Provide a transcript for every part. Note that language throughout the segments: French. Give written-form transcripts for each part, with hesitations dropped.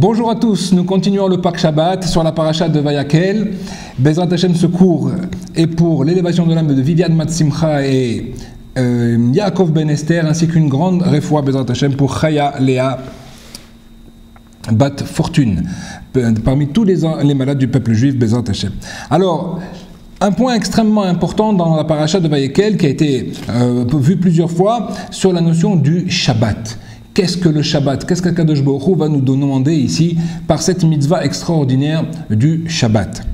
Bonjour à tous, nous continuons le Pâques Shabbat sur la paracha de Vayakel. Bezrat Hashem, ce cours est pour l'élévation de l'âme de Viviane Matsimcha et Yaakov Ben Esther, ainsi qu'une grande réfoua Bezrat Hashem pour Chaya Léa Bat Fortune, parmi tous les malades du peuple juif Bezrat Hashem. Alors, un point extrêmement important dans la paracha de Vayakel qui a été vu plusieurs fois sur la notion du Shabbat. Qu'est-ce que le Shabbat? Qu'est-ce qu'Akadosh Baruch Hu va nous demander ici par cette mitzvah extraordinaire du Shabbat?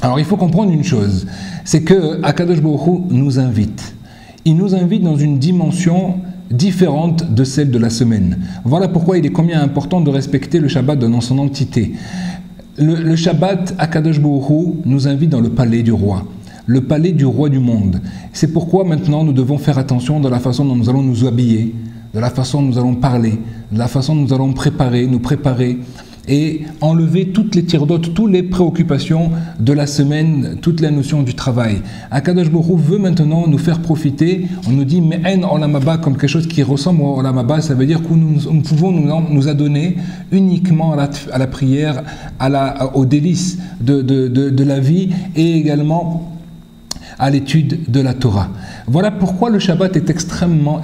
Alors il faut comprendre une chose, c'est que Akadosh Baruch Hu nous invite. Il nous invite dans une dimension différente de celle de la semaine. Voilà pourquoi il est combien important de respecter le Shabbat dans son entité. Le Shabbat, Akadosh Baruch Hu nous invite dans le palais du roi. Le palais du roi du monde. C'est pourquoi maintenant nous devons faire attention dans la façon dont nous allons nous habiller, de la façon dont nous allons parler, de la façon dont nous allons nous préparer et enlever toutes les tirs-dotes, toutes les préoccupations de la semaine, toute la notion du travail. Akadosh Baruch Hu veut maintenant nous faire profiter. On nous dit Me'en Olam Haba comme quelque chose qui ressemble au Olam Haba, ça veut dire que nous pouvons nous adonner uniquement à la prière, aux délices de la vie et également à l'étude de la Torah. Voilà pourquoi le Shabbat est extrêmement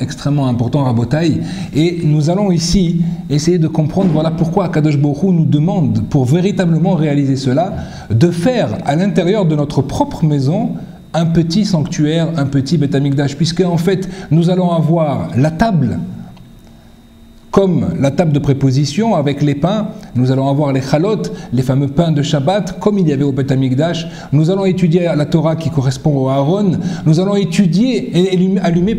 important, Rabotai. Et nous allons ici essayer de comprendre, voilà pourquoi Akadosh Baruch Hu nous demande, pour véritablement réaliser cela, de faire à l'intérieur de notre propre maison un petit sanctuaire, un petit Beth Amikdash, puisque en fait nous allons avoir la table, comme la table de préposition avec les pains, nous allons avoir les chalot, les fameux pains de Shabbat, comme il y avait au Beth Amikdash. Nous allons étudier la Torah qui correspond au Aaron. Nous allons étudier et allumer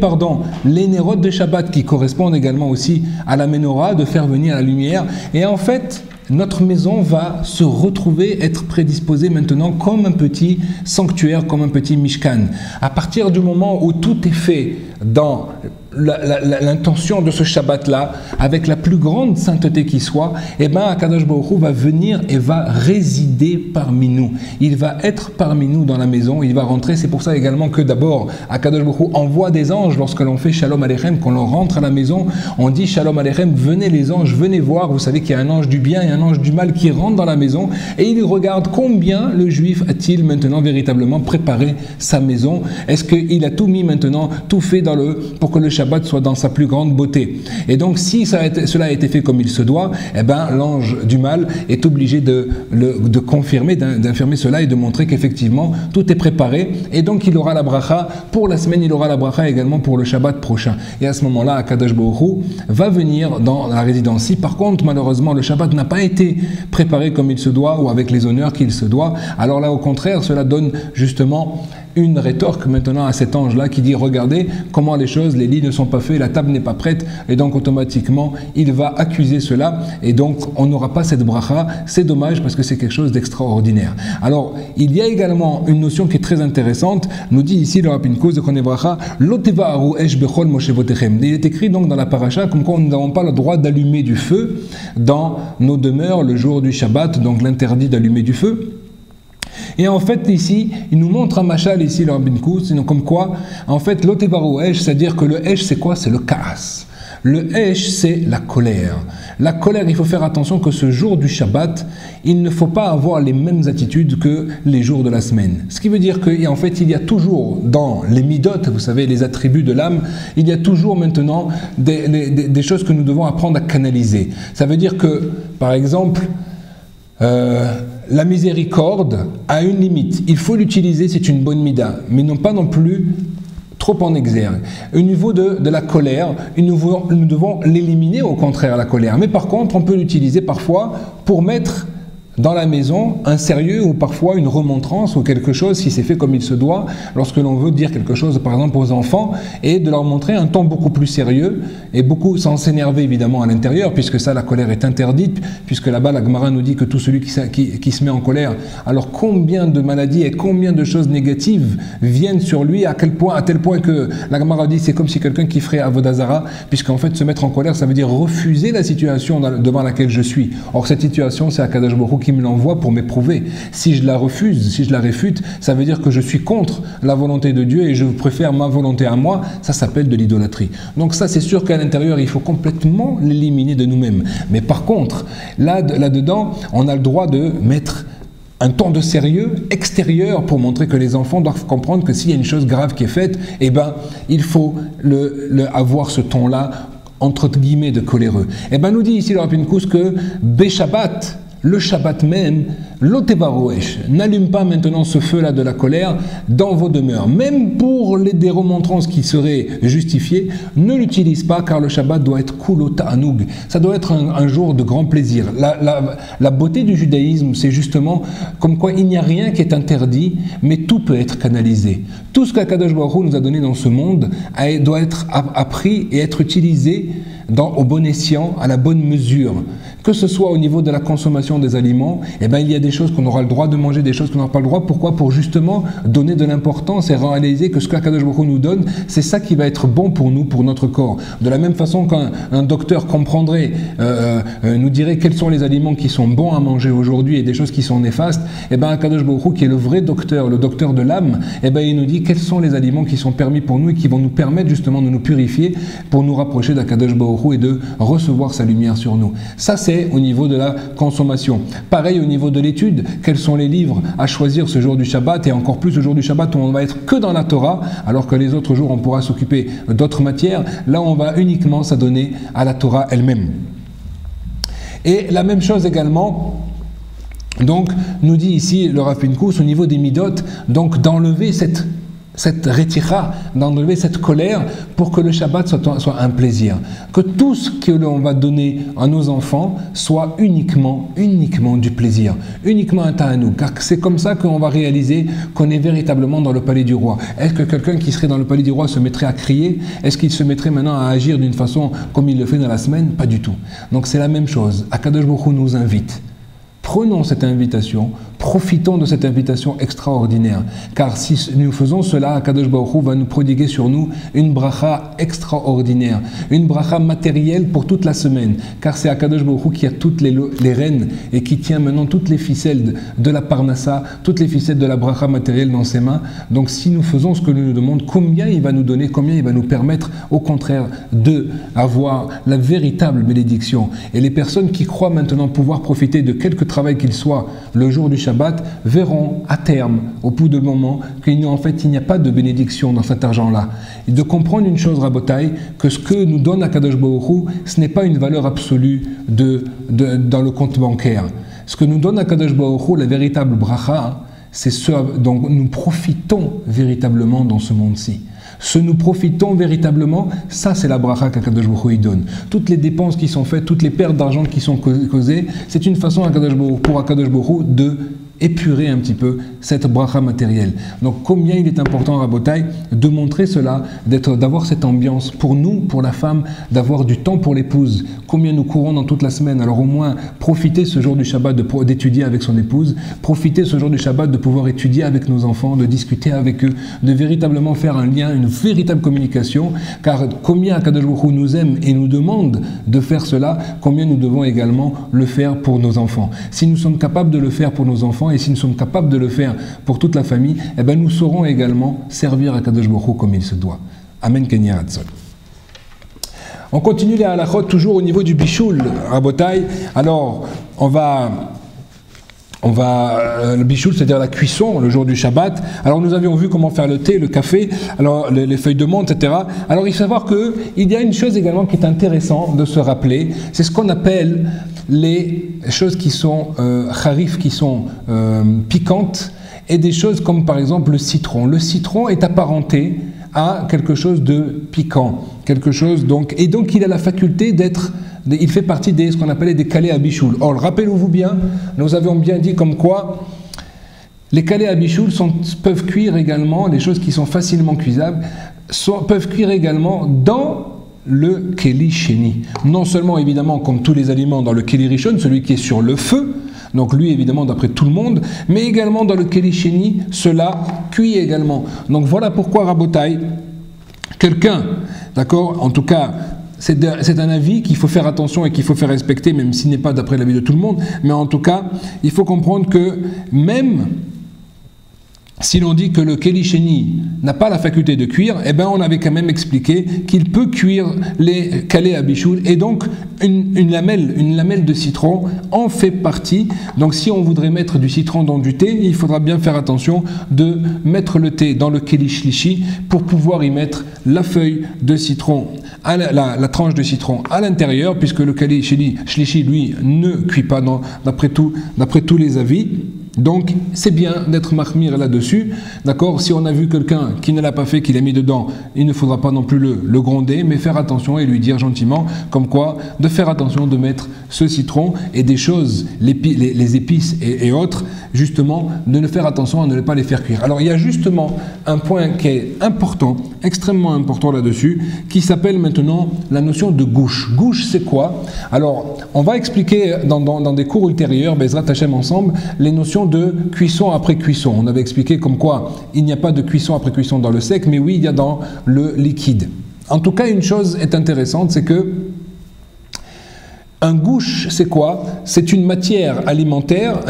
les nérotes de Shabbat qui correspondent également aussi à la Menorah, de faire venir la lumière. Et en fait, notre maison va se retrouver, être prédisposée maintenant comme un petit sanctuaire, comme un petit Mishkan. À partir du moment où tout est fait dans l'intention de ce Shabbat-là, avec la plus grande sainteté qui soit, eh bien, Akadosh Baruch Hu va venir et va résider parmi nous. Il va être parmi nous dans la maison, il va rentrer. C'est pour ça également que d'abord, Akadosh Baruch Hu envoie des anges lorsque l'on fait Shalom Aleichem, quand l'on rentre à la maison, on dit Shalom Aleichem, venez les anges, venez voir. Vous savez qu'il y a un ange du bien et un ange du mal qui rentre dans la maison et il regarde combien le juif a-t-il maintenant véritablement préparé sa maison. Est-ce qu'il a tout mis maintenant, tout fait pour que le Shabbat soit dans sa plus grande beauté. Et donc si cela a été fait comme il se doit, eh ben, l'ange du mal est obligé de confirmer, d'infirmer cela et de montrer qu'effectivement tout est préparé. Et donc il aura la bracha pour la semaine, il aura la bracha également pour le Shabbat prochain. Et à ce moment-là, Akadosh Baruch Hu va venir dans la résidence. Si par contre, malheureusement, le Shabbat n'a pas été préparé comme il se doit ou avec les honneurs qu'il se doit, alors là, au contraire, cela donne justement une rétorque maintenant à cet ange-là qui dit regardez comment les choses, les lits ne sont pas faits, la table n'est pas prête, et donc automatiquement il va accuser cela et donc on n'aura pas cette bracha. C'est dommage parce que c'est quelque chose d'extraordinaire. Alors il y a également une notion qui est très intéressante, nous dit ici le Rav Pinkus de Kone Bracha Loteva Aru Esh Bechol Moshevotechem. Il est écrit donc dans la paracha comme quoi nous n'avons pas le droit d'allumer du feu dans nos demeures le jour du Shabbat, donc l'interdit d'allumer du feu. Et en fait, ici, il nous montre un machal, ici, le Rav Pinkus, comme quoi, en fait, l'otevaru esh, c'est-à-dire que le esh, c'est quoi? C'est le kaas. Le esh, c'est la colère. La colère, il faut faire attention que ce jour du Shabbat, il ne faut pas avoir les mêmes attitudes que les jours de la semaine. Ce qui veut dire qu'en fait, il y a toujours dans les midot, vous savez, les attributs de l'âme, il y a toujours maintenant des choses que nous devons apprendre à canaliser. Ça veut dire que, par exemple, la miséricorde a une limite. Il faut l'utiliser, c'est une bonne mida, mais non pas non plus trop en exergue. Au niveau de la colère, nous devons l'éliminer au contraire, la colère. Mais par contre, on peut l'utiliser parfois pour mettre dans la maison un sérieux ou parfois une remontrance ou quelque chose qui s'est fait comme il se doit lorsque l'on veut dire quelque chose par exemple aux enfants et de leur montrer un ton beaucoup plus sérieux et beaucoup sans s'énerver évidemment à l'intérieur puisque ça la colère est interdite puisque là-bas la Gemara nous dit que tout celui qui se met en colère, alors combien de maladies et combien de choses négatives viennent sur lui à tel point que la Gemara dit c'est comme si quelqu'un qui ferait Avodazara puisqu'en fait se mettre en colère ça veut dire refuser la situation devant laquelle je suis. Or cette situation c'est Akadosh Baruch Hu donc il me l'envoie pour m'éprouver. Si je la refuse, si je la réfute, ça veut dire que je suis contre la volonté de Dieu et je préfère ma volonté à moi. Ça s'appelle de l'idolâtrie. Donc ça, c'est sûr qu'à l'intérieur, il faut complètement l'éliminer de nous-mêmes. Mais par contre, là-dedans, on a le droit de mettre un ton de sérieux extérieur pour montrer que les enfants doivent comprendre que s'il y a une chose grave qui est faite, eh ben, il faut avoir ce ton-là, entre guillemets, de coléreux. Eh ben, nous dit ici le Rav Pinkus que Beshabbat, le Shabbat même, l'Otevaroesh, n'allume pas maintenant ce feu-là de la colère dans vos demeures. Même pour des remontrances qui seraient justifiées, ne l'utilise pas car le Shabbat doit être Kulo Ta'anoug. Ça doit être un jour de grand plaisir. La beauté du judaïsme, c'est justement comme quoi il n'y a rien qui est interdit, mais tout peut être canalisé. Tout ce qu'Akadosh Baruch Hu nous a donné dans ce monde doit être appris et être utilisé au bon escient, à la bonne mesure. Que ce soit au niveau de la consommation des aliments, eh ben, il y a des choses qu'on aura le droit de manger, des choses qu'on n'aura pas le droit. Pourquoi? Pour justement donner de l'importance et réaliser que ce qu'Akadosh Baruch Hu nous donne, c'est ça qui va être bon pour nous, pour notre corps. De la même façon qu'un docteur comprendrait, nous dirait quels sont les aliments qui sont bons à manger aujourd'hui et des choses qui sont néfastes, eh ben, Akadosh Baruch Hu, qui est le vrai docteur, le docteur de l'âme, eh ben, il nous dit quels sont les aliments qui sont permis pour nous et qui vont nous permettre justement de nous purifier pour nous rapprocher d'Akadosh Baruch Hu et de recevoir sa lumière sur nous. Ça, c'est au niveau de la consommation. Pareil au niveau de l'étude, quels sont les livres à choisir ce jour du Shabbat et encore plus le jour du Shabbat où on va être que dans la Torah, alors que les autres jours on pourra s'occuper d'autres matières. Là, on va uniquement s'adonner à la Torah elle-même. Et la même chose également, donc, nous dit ici le Rav Pinkus au niveau des midot, donc d'enlever cette rétira, d'enlever cette colère pour que le Shabbat soit un plaisir. Que tout ce que l'on va donner à nos enfants soit uniquement du plaisir, uniquement un ta'anoug, car c'est comme ça qu'on va réaliser qu'on est véritablement dans le palais du roi. Est-ce que quelqu'un qui serait dans le palais du roi se mettrait à crier? Est-ce qu'il se mettrait maintenant à agir d'une façon comme il le fait dans la semaine? Pas du tout. Donc c'est la même chose. Akadosh Baruch Hu nous invite. Prenons cette invitation, profitons de cette invitation extraordinaire, car si nous faisons cela, Akadosh Baruch Hu va nous prodiguer sur nous une bracha extraordinaire, une bracha matérielle pour toute la semaine, car c'est Akadosh Baruch Hu qui a toutes les rênes et qui tient maintenant toutes les ficelles de la parnassa, toutes les ficelles de la bracha matérielle dans ses mains. Donc si nous faisons ce que nous demande, combien il va nous donner, combien il va nous permettre au contraire d'avoir la véritable bénédiction. Et les personnes qui croient maintenant pouvoir profiter de quelque travail qu'il soit le jour du Shabbat, verront à terme, au bout de moment, qu'en fait il n'y a pas de bénédiction dans cet argent-là. Et de comprendre une chose, Rabotai, que ce que nous donne Akadosh Baruch Hu, ce n'est pas une valeur absolue dans le compte bancaire. Ce que nous donne Akadosh Baruch Hu, la véritable bracha, c'est ce dont nous profitons véritablement dans ce monde-ci. Ce nous profitons véritablement, ça c'est la bracha qu'Akadosh Baruch Hu donne. Toutes les dépenses qui sont faites, toutes les pertes d'argent qui sont causées, c'est une façon pour Akadosh Baruch Hu de épurer un petit peu cette bracha matérielle. Donc combien il est important, Rabotai, de montrer cela, d'avoir cette ambiance pour nous, pour la femme, d'avoir du temps pour l'épouse. Combien nous courons dans toute la semaine, alors au moins profiter ce jour du Shabbat d'étudier avec son épouse, profiter ce jour du Shabbat de pouvoir étudier avec nos enfants, de discuter avec eux, de véritablement faire un lien, une véritable communication, car combien Akadosh Baruch Hu nous aime et nous demande de faire cela, combien nous devons également le faire pour nos enfants. Si nous sommes capables de le faire pour nos enfants, et si nous sommes capables de le faire pour toute la famille, eh ben nous saurons également servir à Kadosh Baruch Hu comme il se doit. Amen, Kenya Hatzol. On continue les halachot toujours au niveau du bichoul, Rabotai. Alors, on va le bichoul, c'est-à-dire la cuisson, le jour du Shabbat. Alors, nous avions vu comment faire le thé, le café, alors les feuilles de menthe, etc. Alors, il faut savoir qu'il y a une chose également qui est intéressante de se rappeler, c'est ce qu'on appelle les choses qui sont harif, qui sont piquantes, et des choses comme par exemple le citron. Le citron est apparenté à quelque chose de piquant, quelque chose donc, et donc il a la faculté il fait partie de ce qu'on appelait des kalé à bichoul. Or, rappelez-vous bien, nous avions bien dit comme quoi les kalé à bichoul peuvent cuire également, les choses qui sont facilement cuisables, peuvent cuire également dans le keli sheni. Non seulement évidemment comme tous les aliments dans le keli rishon, celui qui est sur le feu, donc lui évidemment d'après tout le monde, mais également dans le keli sheni, cela cuit également. Donc voilà pourquoi, Rabotai, quelqu'un, d'accord, en tout cas c'est un avis qu'il faut faire attention et qu'il faut faire respecter, même s'il n'est pas d'après l'avis de tout le monde. Mais en tout cas, il faut comprendre que même si l'on dit que le Keli Sheni n'a pas la faculté de cuire, eh ben on avait quand même expliqué qu'il peut cuire les Kalé à Bichoul, et donc une lamelle de citron en fait partie. Donc si on voudrait mettre du citron dans du thé, il faudra bien faire attention de mettre le thé dans le Keli Shlishi pour pouvoir y mettre la feuille de citron, la tranche de citron à l'intérieur, puisque le Keli Shlishi, lui, ne cuit pas d'après tous les avis. Donc c'est bien d'être mahmir là-dessus, d'accord. Si on a vu quelqu'un qui ne l'a pas fait, qui l'a mis dedans, il ne faudra pas non plus le gronder, mais faire attention et lui dire gentiment, comme quoi, de faire attention de mettre ce citron et des choses, les épices et autres, justement, de ne faire attention à ne pas les faire cuire. Alors il y a justement un point qui est important, extrêmement important là-dessus, qui s'appelle maintenant la notion de gouche. Gouche, c'est quoi? Alors on va expliquer dans des cours ultérieurs, Bezrat Hashem ensemble, les notions de cuisson après cuisson. On avait expliqué comme quoi il n'y a pas de cuisson après cuisson dans le sec, mais oui, il y a dans le liquide. En tout cas, une chose est intéressante, c'est que un gouche, c'est quoi? C'est une matière alimentaire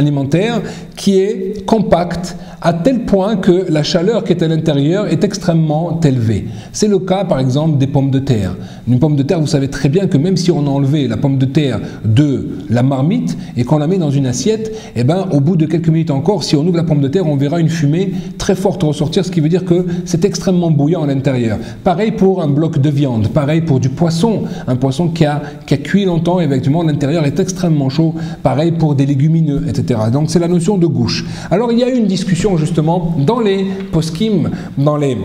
qui est compacte à tel point que la chaleur qui est à l'intérieur est extrêmement élevée. C'est le cas par exemple des pommes de terre. Une pomme de terre, vous savez très bien que même si on a enlevé la pomme de terre de la marmite et qu'on la met dans une assiette, eh ben, au bout de quelques minutes encore, si on ouvre la pomme de terre, on verra une fumée très forte ressortir, ce qui veut dire que c'est extrêmement bouillant à l'intérieur. Pareil pour un bloc de viande, pareil pour du poisson, un poisson qui a cuit longtemps et effectivement l'intérieur est extrêmement chaud, pareil pour des légumineux, etc. Donc c'est la notion de gouche. Alors il y a une discussion justement dans les poskim, dans les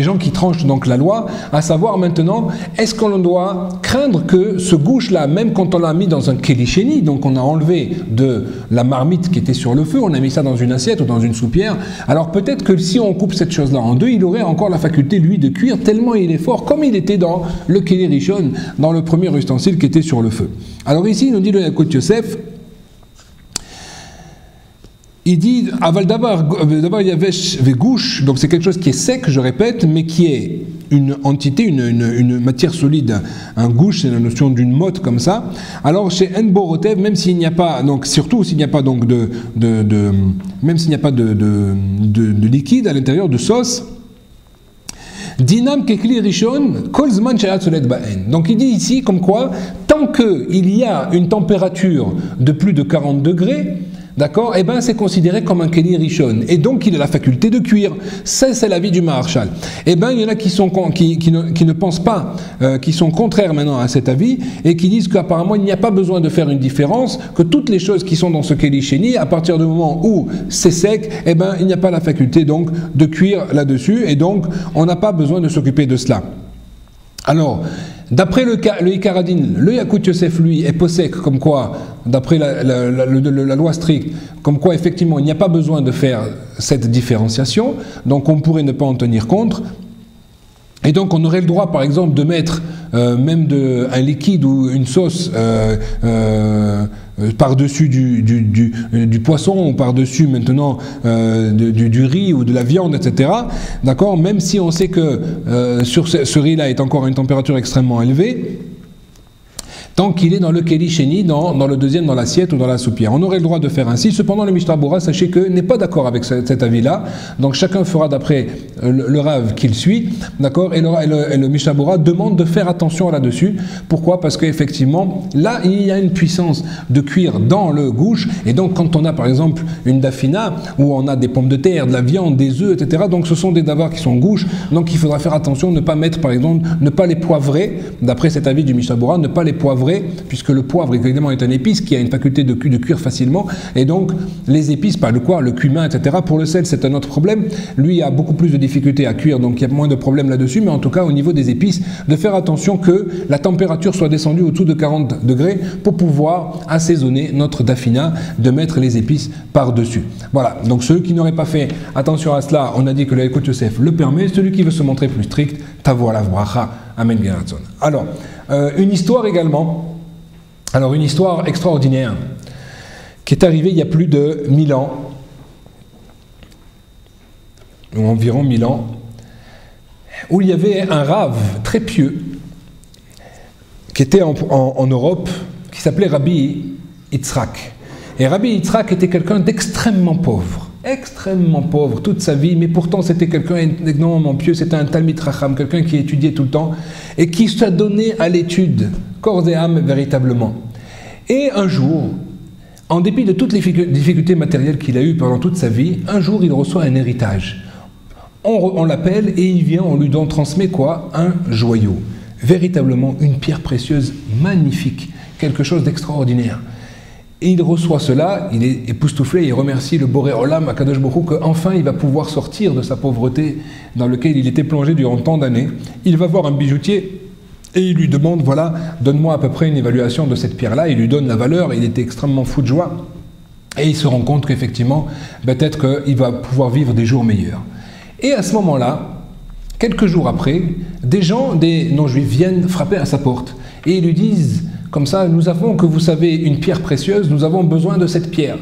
gens qui tranchent donc la loi, à savoir maintenant, est-ce qu'on doit craindre que ce gouche-là, même quand on l'a mis dans un Keli Sheni, donc on a enlevé de la marmite qui était sur le feu, on a mis ça dans une assiette ou dans une soupière, alors peut-être que si on coupe cette chose-là en deux, il aurait encore la faculté, lui, de cuire tellement il est fort, comme il était dans le Keli Rishon, dans le premier ustensile qui était sur le feu. Alors ici, il nous dit le Yakut Yosef, il dit aval davar yavesh vegouche, donc c'est quelque chose qui est sec, je répète, mais qui est une entité, une matière solide. Un gouche, c'est la notion d'une motte comme ça. Alors chez Enborotev, même s'il n'y a pas, donc surtout s'il n'y a pas donc même s'il n'y a pas de liquide à l'intérieur, de sauce. Dinam kekli rishon kolzman shayat solet ba'en. Donc il dit ici comme quoi, tant qu'il y a une température de plus de 40 degrés, d'accord, eh ben c'est considéré comme un Keli Rishon. Et donc il a la faculté de cuire. Ça, c'est l'avis du Maharshal. Eh ben il y en a qui ne pensent pas, qui sont contraires maintenant à cet avis, et qui disent qu'apparemment il n'y a pas besoin de faire une différence, que toutes les choses qui sont dans ce Keli Sheni, à partir du moment où c'est sec, eh ben il n'y a pas la faculté donc de cuire là-dessus, et donc on n'a pas besoin de s'occuper de cela. Alors, d'après le Ikaradin, le Yakut Yosef, lui, est possèque, comme quoi, d'après la loi stricte, comme quoi, effectivement, il n'y a pas besoin de faire cette différenciation, donc on pourrait ne pas en tenir compte. Et donc on aurait le droit par exemple de mettre même un liquide ou une sauce par-dessus du poisson ou par-dessus maintenant du riz ou de la viande, etc. D'accord, même si on sait que sur ce riz-là est encore à une température extrêmement élevée, tant qu'il est dans le Keli Sheni, dans le deuxième, dans l'assiette ou dans la soupière. On aurait le droit de faire ainsi. Cependant, le Mishnah Bora, sachez que n'est pas d'accord avec cet avis-là. Donc chacun fera d'après le Rav qu'il suit, d'accord, et le Mishnah Bora demande de faire attention là-dessus. Pourquoi? Parce qu'effectivement, là, il y a une puissance de cuire dans le gouche, et donc quand on a par exemple une dafina, où on a des pommes de terre, de la viande, des œufs, etc., donc ce sont des davars qui sont gouches, donc il faudra faire attention, ne pas mettre par exemple, ne pas les poivrer, d'après cet avis du Mishnah Bora, ne pas les poivrer, puisque le poivre évidemment est un épice qui a une faculté de cuire facilement, et donc les épices, le cumin, etc. Pour le sel, c'est un autre problème, lui a beaucoup plus de difficultés à cuire, donc il y a moins de problèmes là-dessus, mais en tout cas au niveau des épices, de faire attention que la température soit descendue au-dessous de 40 degrés pour pouvoir assaisonner notre dafina, de mettre les épices par-dessus. Voilà, donc ceux qui n'auraient pas fait attention à cela, on a dit que le Yakut Yosef le permet, celui qui veut se montrer plus strict, tavo alav bracha, amen geratzon. Alors, une histoire également, alors une histoire extraordinaire qui est arrivée il y a plus de 1000 ans, ou environ 1000 ans, où il y avait un rave très pieux qui était en Europe, qui s'appelait Rabbi Yitzhak. Et Rabbi Yitzhak était quelqu'un d'extrêmement pauvre toute sa vie, mais pourtant c'était quelqu'un d'extrêmement pieux, c'était un Talmid Chacham, quelqu'un qui étudiait tout le temps et qui s'est donné à l'étude, corps et âme véritablement. Et un jour, en dépit de toutes les difficultés matérielles qu'il a eues pendant toute sa vie, un jour il reçoit un héritage. On l'appelle et il vient, on lui transmet quoi? Un joyau. Véritablement une pierre précieuse magnifique, quelque chose d'extraordinaire. Et il reçoit cela, il est époustouflé, il remercie le Boré Olam, Akadosh Baruch Hu, qu'enfin il va pouvoir sortir de sa pauvreté dans laquelle il était plongé durant tant d'années. Il va voir un bijoutier et il lui demande, voilà, donne-moi à peu près une évaluation de cette pierre-là. Il lui donne la valeur, il était extrêmement fou de joie. Et il se rend compte qu'effectivement, peut-être qu'il va pouvoir vivre des jours meilleurs. Et à ce moment-là, quelques jours après, des gens, des non-juifs viennent frapper à sa porte et ils lui disent comme ça, nous avons, que vous savez, une pierre précieuse, nous avons besoin de cette pierre,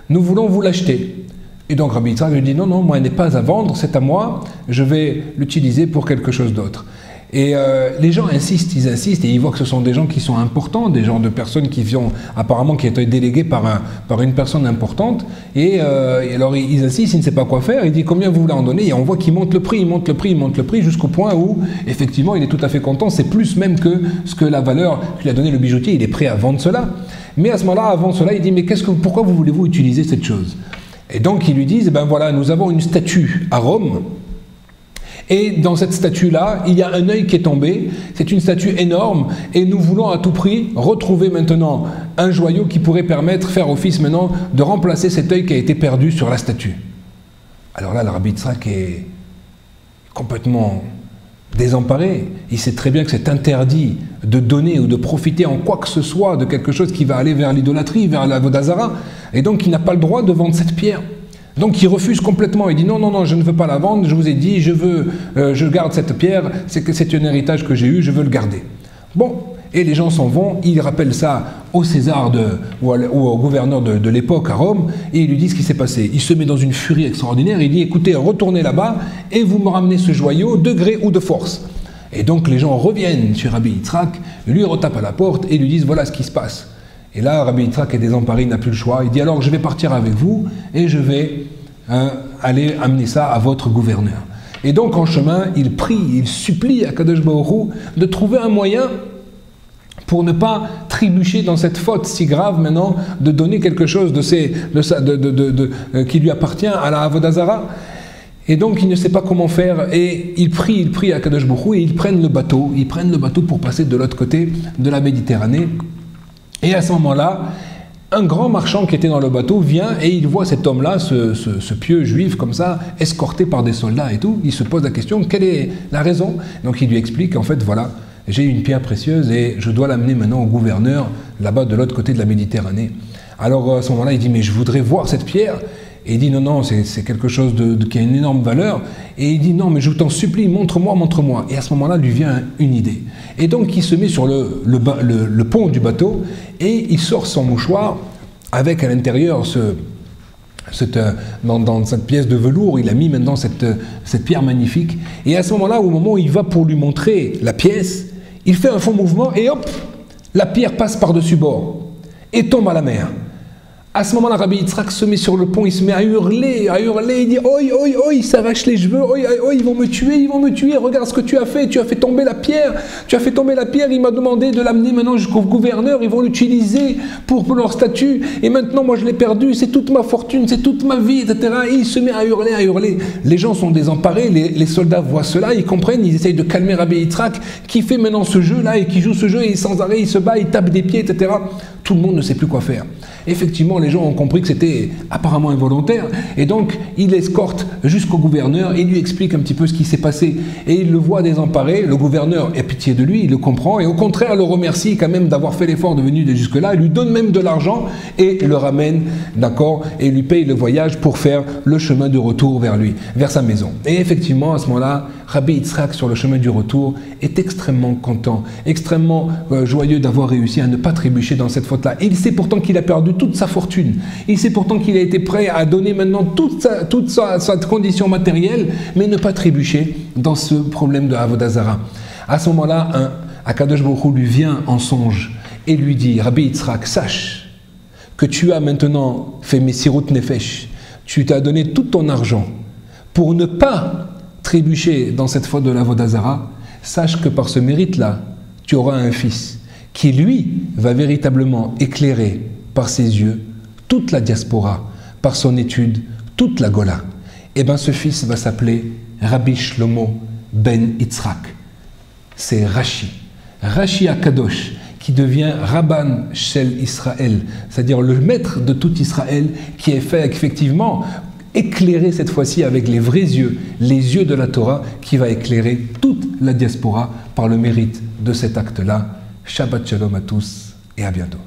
nous voulons vous l'acheter. Et donc Rabbi Yitzhak lui dit non, non, moi elle n'est pas à vendre, c'est à moi, je vais l'utiliser pour quelque chose d'autre. Et les gens insistent et ils voient que ce sont des gens qui sont importants, des gens de personnes qui viennent apparemment qui étaient délégués par une personne importante. Et alors ils insistent, il ne sait pas quoi faire. Il dit combien vous voulez en donner. Et on voit qu'il monte le prix, jusqu'au point où effectivement il est tout à fait content. C'est plus même que ce que la valeur qu'il a donné le bijoutier. Il est prêt à vendre cela. Mais à ce moment-là, avant cela, il dit mais pourquoi vous voulez-vous utiliser cette chose? Et donc ils lui disent ben voilà, nous avons une statue à Rome. Et dans cette statue-là, il y a un œil qui est tombé, c'est une statue énorme, et nous voulons à tout prix retrouver maintenant un joyau qui pourrait faire office maintenant de remplacer cet œil qui a été perdu sur la statue. Alors là, le Rabbi Yitzhak est complètement désemparé. Il sait très bien que c'est interdit de donner ou de profiter en quoi que ce soit de quelque chose qui va aller vers l'idolâtrie, vers la Vodazara, et donc il n'a pas le droit de vendre cette pierre. Donc il refuse complètement, il dit non, non, non, je ne veux pas la vendre, je vous ai dit, je garde cette pierre, c'est un héritage que j'ai eu, je veux le garder. Bon, et les gens s'en vont, il rappelle ça au César ou au gouverneur de l'époque à Rome, et il lui dit ce qui s'est passé. Il se met dans une furie extraordinaire, il dit écoutez, retournez là-bas et vous me ramenez ce joyau de gré ou de force. Et donc les gens reviennent sur Rabbi Yitzhak, lui retapent à la porte et lui disent voilà ce qui se passe. Et là, Rabbi Yitzhak est désemparé, il n'a plus le choix. Il dit alors je vais partir avec vous et je vais aller amener ça à votre gouverneur. Et donc en chemin, il prie, il supplie à Kadosh Baruch Hu de trouver un moyen pour ne pas trébucher dans cette faute si grave maintenant de donner quelque chose qui lui appartient à la Avodazara. Et donc il ne sait pas comment faire et il prie à Kadosh Baruch Hu et ils prennent le bateau pour passer de l'autre côté de la Méditerranée. Et à ce moment-là, un grand marchand qui était dans le bateau vient et il voit cet homme-là, ce pieux juif comme ça, escorté par des soldats et tout. Il se pose la question, quelle est la raison? Donc il lui explique, en fait, voilà, j'ai une pierre précieuse et je dois l'amener maintenant au gouverneur, là-bas de l'autre côté de la Méditerranée. Alors à ce moment-là, il dit, mais je voudrais voir cette pierre. Et il dit, non, non, c'est quelque chose qui a une énorme valeur. Et il dit, non, mais je t'en supplie, montre-moi, montre-moi. Et à ce moment-là, lui vient une idée. Et donc, il se met sur le pont du bateau et il sort son mouchoir avec à l'intérieur dans cette pièce de velours, il a mis maintenant cette pierre magnifique. Et à ce moment-là, au moment où il va pour lui montrer la pièce, il fait un faux mouvement et hop, la pierre passe par-dessus bord et tombe à la mer. À ce moment-là, Rabbi Yitzhak se met sur le pont, il se met à hurler, il dit « Oi, oi, oi », il s'arrache les cheveux, « Oi, oi, ils vont me tuer, regarde ce que tu as fait tomber la pierre, il m'a demandé de l'amener maintenant jusqu'au gouverneur, ils vont l'utiliser pour leur statut, et maintenant moi je l'ai perdu, c'est toute ma fortune, c'est toute ma vie, etc. » Et il se met à hurler. Les gens sont désemparés, les soldats voient cela, ils comprennent, ils essayent de calmer Rabbi Yitzhak, qui fait maintenant ce jeu-là, et qui joue ce jeu, et sans arrêt, il se bat, il tape des pieds, etc. Tout le monde ne sait plus quoi faire. Effectivement, les gens ont compris que c'était apparemment involontaire et donc il l'escorte jusqu'au gouverneur et il lui explique un petit peu ce qui s'est passé et il le voit désemparé, le gouverneur a pitié de lui, il le comprend et au contraire le remercie quand même d'avoir fait l'effort de venir jusque-là, il lui donne même de l'argent et le ramène, d'accord, et lui paye le voyage pour faire le chemin de retour vers sa maison. Et effectivement, à ce moment-là, Rabbi Yitzhak sur le chemin du retour est extrêmement content, extrêmement joyeux d'avoir réussi à ne pas trébucher dans cette faute-là. Il sait pourtant qu'il a perdu toute sa fortune. Il sait pourtant qu'il a été prêt à donner maintenant toute sa condition matérielle, mais ne pas trébucher dans ce problème de Avodazara. À ce moment-là, Akadosh Baruch Hu lui vient en songe et lui dit, Rabbi Yitzhak, sache que tu as maintenant fait Messirut Nefesh, tu t'as donné tout ton argent pour ne pas trébucher dans cette faute de la Avodah Zara. Sache que par ce mérite-là, tu auras un fils qui, lui, va véritablement éclairer par ses yeux toute la diaspora, par son étude, toute la Gola. Et bien ce fils va s'appeler Rabbi Shlomo ben Yitzhak. C'est Rashi Akadosh, qui devient Rabban Shel Israël, c'est-à-dire le maître de tout Israël, qui est fait effectivement éclairer cette fois-ci avec les vrais yeux, les yeux de la Torah, qui va éclairer toute la diaspora par le mérite de cet acte-là. Shabbat Shalom à tous et à bientôt.